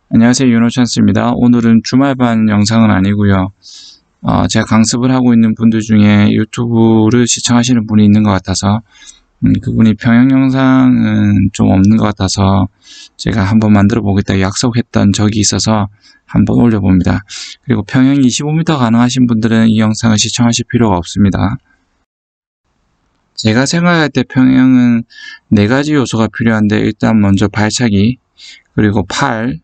안녕하세요. 윤호찬스입니다. 오늘은 주말반 영상은 아니고요. 제가 강습을 하고 있는 분들 중에 유튜브를 시청하시는 분이 있는 것 같아서 그분이 평양 영상은 좀 없는 것 같아서 제가 한번 만들어 보겠다 약속했던 적이 있어서 한번 올려봅니다. 그리고 평양 25m 가능하신 분들은 이 영상을 시청하실 필요가 없습니다. 제가 생각할 때 평양은 4가지 요소가 필요한데, 일단 먼저 발차기, 그리고 팔,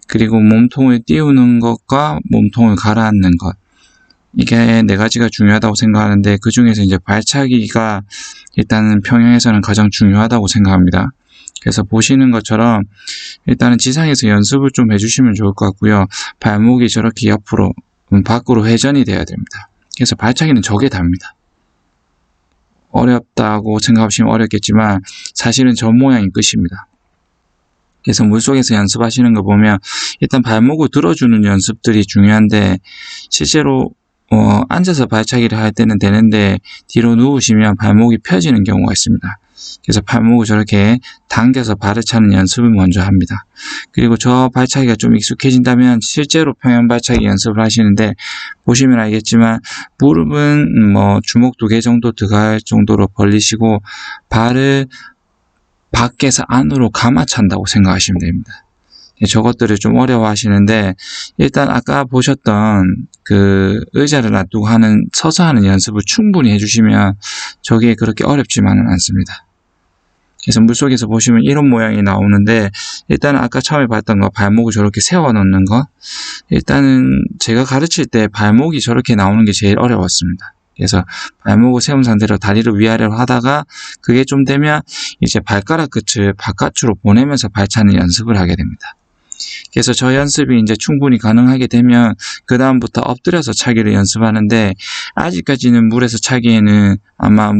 그리고 몸통을 띄우는 것과 몸통을 가라앉는 것, 이게 4가지가 중요하다고 생각하는데, 그 중에서 이제 발차기가 일단은 평양에서는 가장 중요하다고 생각합니다. 그래서 보시는 것처럼 일단은 지상에서 연습을 좀 해주시면 좋을 것 같고요. 발목이 저렇게 옆으로 밖으로 회전이 돼야 됩니다. 그래서 발차기는 저게 답니다. 어렵다고 생각하시면 어렵겠지만 사실은 저 모양이 끝입니다. 그래서 물속에서 연습하시는 거 보면 일단 발목을 들어주는 연습들이 중요한데, 실제로 앉아서 발차기를 할 때는 되는데 뒤로 누우시면 발목이 펴지는 경우가 있습니다. 그래서 발목을 저렇게 당겨서 발을 차는 연습을 먼저 합니다. 그리고 저 발차기가 좀 익숙해진다면 실제로 평양 발차기 연습을 하시는데, 보시면 알겠지만 무릎은 주먹 2개 정도 들어갈 정도로 벌리시고 발을 밖에서 안으로 감아 찬다고 생각하시면 됩니다. 저것들을 좀 어려워 하시는데, 일단 아까 보셨던 그 의자를 놔두고 서서 하는 연습을 충분히 해주시면 저게 그렇게 어렵지만은 않습니다. 그래서 물속에서 보시면 이런 모양이 나오는데, 일단은 아까 처음에 봤던 거 발목을 저렇게 세워 놓는 거, 일단은 제가 가르칠 때 발목이 저렇게 나오는 게 제일 어려웠습니다. 그래서 발목을 세운 상태로 다리를 위아래로 하다가 그게 좀 되면 이제 발가락 끝을 바깥으로 보내면서 발차는 연습을 하게 됩니다. 그래서 저 연습이 이제 충분히 가능하게 되면 그 다음부터 엎드려서 차기를 연습하는데, 아직까지는 물에서 차기에는 아마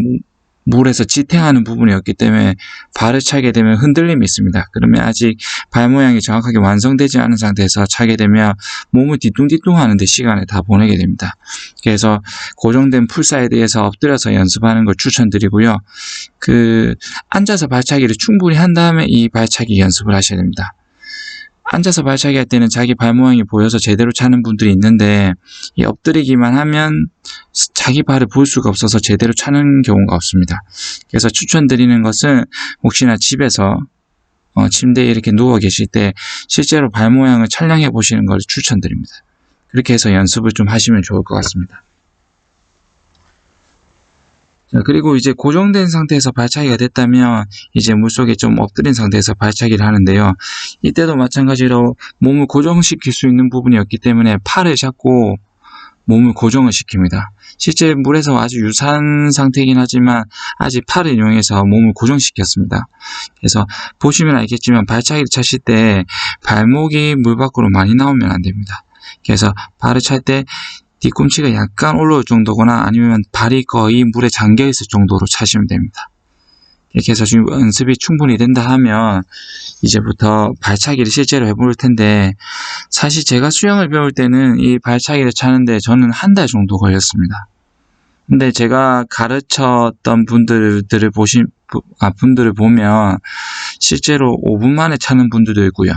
물에서 지탱하는 부분이 없기 때문에 발을 차게 되면 흔들림이 있습니다. 그러면 아직 발 모양이 정확하게 완성되지 않은 상태에서 차게 되면 몸을 뒤뚱뒤뚱 하는데 시간을 다 보내게 됩니다. 그래서 고정된 풀사이드에서 엎드려서 연습하는 걸 추천드리고요. 앉아서 발차기를 충분히 한 다음에 이 발차기 연습을 하셔야 됩니다. 앉아서 발차기 할 때는 자기 발 모양이 보여서 제대로 차는 분들이 있는데, 이 엎드리기만 하면 자기 발을 볼 수가 없어서 제대로 차는 경우가 없습니다. 그래서 추천드리는 것은 혹시나 집에서 침대에 이렇게 누워 계실 때 실제로 발 모양을 촬영해 보시는 걸 추천드립니다. 그렇게 해서 연습을 좀 하시면 좋을 것 같습니다. 자, 그리고 이제 고정된 상태에서 발차기가 됐다면 이제 물속에 좀 엎드린 상태에서 발차기를 하는데요. 이때도 마찬가지로 몸을 고정시킬 수 있는 부분이 없기 때문에 팔을 잡고 몸을 고정을 시킵니다. 실제 물에서 아주 유사한 상태이긴 하지만 아직 팔을 이용해서 몸을 고정시켰습니다. 그래서 보시면 알겠지만 발차기를 차실 때 발목이 물 밖으로 많이 나오면 안 됩니다. 그래서 발을 찰 때 뒤꿈치가 약간 올라올 정도거나 아니면 발이 거의 물에 잠겨 있을 정도로 차시면 됩니다. 이렇게 해서 지금 연습이 충분히 된다 하면 이제부터 발차기를 실제로 해볼 텐데, 사실 제가 수영을 배울 때는 이 발차기를 차는데 저는 1달 정도 걸렸습니다. 근데 제가 가르쳤던 분들을 보면 실제로 5분 만에 차는 분들도 있고요.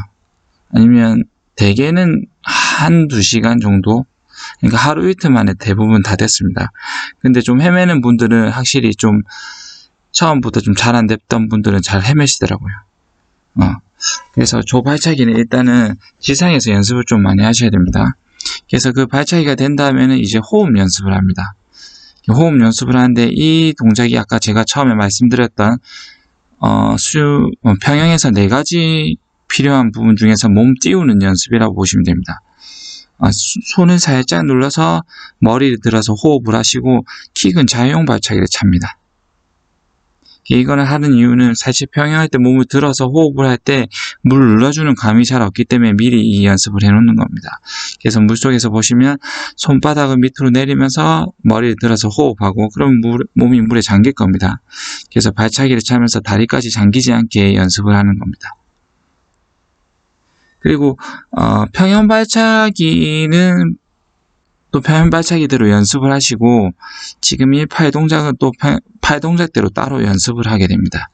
아니면 대개는 1-2시간 정도, 그러니까 하루 이틀 만에 대부분 다 됐습니다. 근데 좀 헤매는 분들은 확실히 좀 처음부터 좀 잘 안 됐던 분들은 잘 헤매시더라고요. 그래서 저 발차기는 일단은 지상에서 연습을 좀 많이 하셔야 됩니다. 그래서 그 발차기가 된 다음에는 이제 호흡 연습을 합니다. 호흡 연습을 하는데 이 동작이 아까 제가 처음에 말씀드렸던 평양에서 4가지 필요한 부분 중에서 몸 띄우는 연습이라고 보시면 됩니다. 손을 살짝 눌러서 머리를 들어서 호흡을 하시고 킥은 자유형 발차기를 찹니다. 이거를 하는 이유는 사실 평양할 때 몸을 들어서 호흡을 할 때 물을 눌러주는 감이 잘 없기 때문에 미리 이 연습을 해놓는 겁니다. 그래서 물속에서 보시면 손바닥을 밑으로 내리면서 머리를 들어서 호흡하고 그럼 몸이 물에 잠길 겁니다. 그래서 발차기를 차면서 다리까지 잠기지 않게 연습을 하는 겁니다. 그리고 평양 발차기는 또 평양 발차기대로 연습을 하시고, 지금 이 팔 동작은 또 팔 동작대로 따로 연습을 하게 됩니다.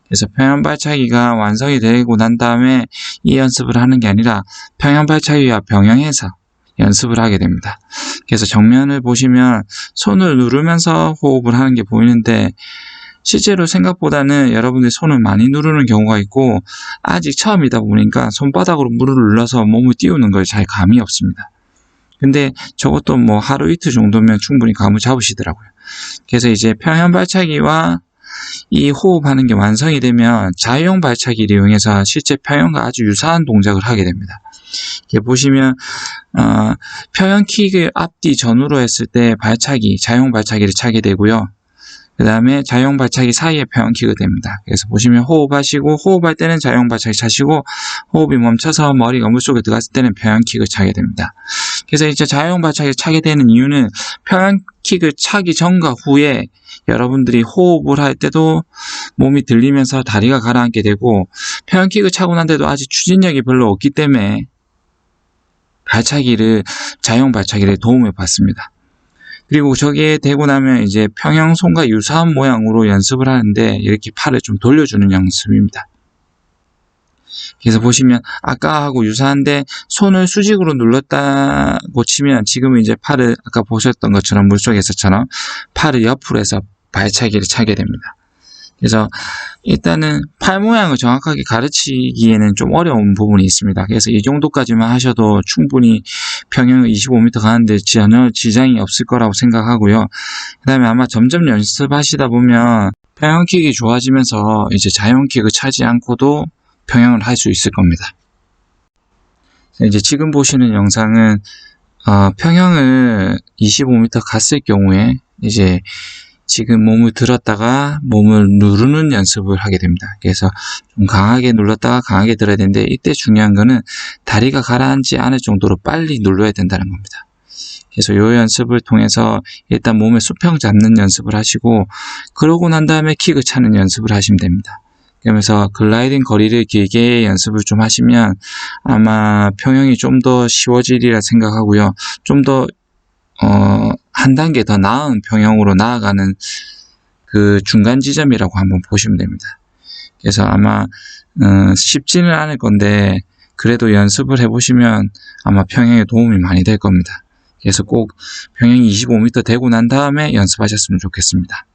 그래서 평형 발차기가 완성이 되고 난 다음에 이 연습을 하는 게 아니라 평형 발차기와 병행해서 연습을 하게 됩니다. 그래서 정면을 보시면 손을 누르면서 호흡을 하는 게 보이는데 실제로 생각보다는 여러분들이 손을 많이 누르는 경우가 있고 아직 처음이다 보니까 손바닥으로 물을 눌러서 몸을 띄우는 걸 잘 감이 없습니다. 근데 저것도 뭐 하루 이틀 정도면 충분히 감을 잡으시더라고요. 그래서 이제 평형 발차기와 이 호흡하는 게 완성이 되면 자유형 발차기를 이용해서 실제 평형과 아주 유사한 동작을 하게 됩니다. 이렇게 보시면 평형 킥을 앞뒤 전후로 했을 때 발차기, 자유형 발차기를 차게 되고요. 그 다음에 자유형 발차기 사이에 평형 킥이 됩니다. 그래서 보시면 호흡하시고 호흡할 때는 자유형 발차기 차시고 호흡이 멈춰서 머리가 물속에 들어갔을 때는 평형 킥을 차게 됩니다. 그래서 이제 자유형 발차기를 차게 되는 이유는 평형 킥을 차기 전과 후에 여러분들이 호흡을 할 때도 몸이 들리면서 다리가 가라앉게 되고 평형 킥을 차고 난 데도 아직 추진력이 별로 없기 때문에 자유형 발차기를 도움을 받습니다. 그리고 저기에 되고 나면 이제 평형손과 유사한 모양으로 연습을 하는데 이렇게 팔을 좀 돌려주는 연습입니다. 그래서 보시면 아까하고 유사한데 손을 수직으로 눌렀다고 치면 지금은 이제 팔을 아까 보셨던 것처럼 물속에서처럼 팔을 옆으로 해서 발차기를 차게 됩니다. 그래서 일단은 팔 모양을 정확하게 가르치기에는 좀 어려운 부분이 있습니다. 그래서 이 정도까지만 하셔도 충분히 평형을 25m 가는데 전혀 지장이 없을 거라고 생각하고요. 그 다음에 아마 점점 연습하시다 보면 평형킥이 좋아지면서 이제 자유형킥을 차지 않고도 평형을 할 수 있을 겁니다. 이제 지금 보시는 영상은 평형을 25m 갔을 경우에 이제 지금 몸을 들었다가 몸을 누르는 연습을 하게 됩니다. 그래서 좀 강하게 눌렀다가 강하게 들어야 되는데 이때 중요한 거는 다리가 가라앉지 않을 정도로 빨리 눌러야 된다는 겁니다. 그래서 이 연습을 통해서 일단 몸에 수평 잡는 연습을 하시고 그러고 난 다음에 킥을 차는 연습을 하시면 됩니다. 그러면서 글라이딩 거리를 길게 연습을 좀 하시면 아마 평형이 좀 더 쉬워지리라 생각하고요. 좀 더 한 단계 더 나은 평형으로 나아가는 그 중간 지점이라고 한번 보시면 됩니다. 그래서 아마 쉽지는 않을 건데 그래도 연습을 해보시면 아마 평형에 도움이 많이 될 겁니다. 그래서 꼭 평형이 25m 되고 난 다음에 연습하셨으면 좋겠습니다.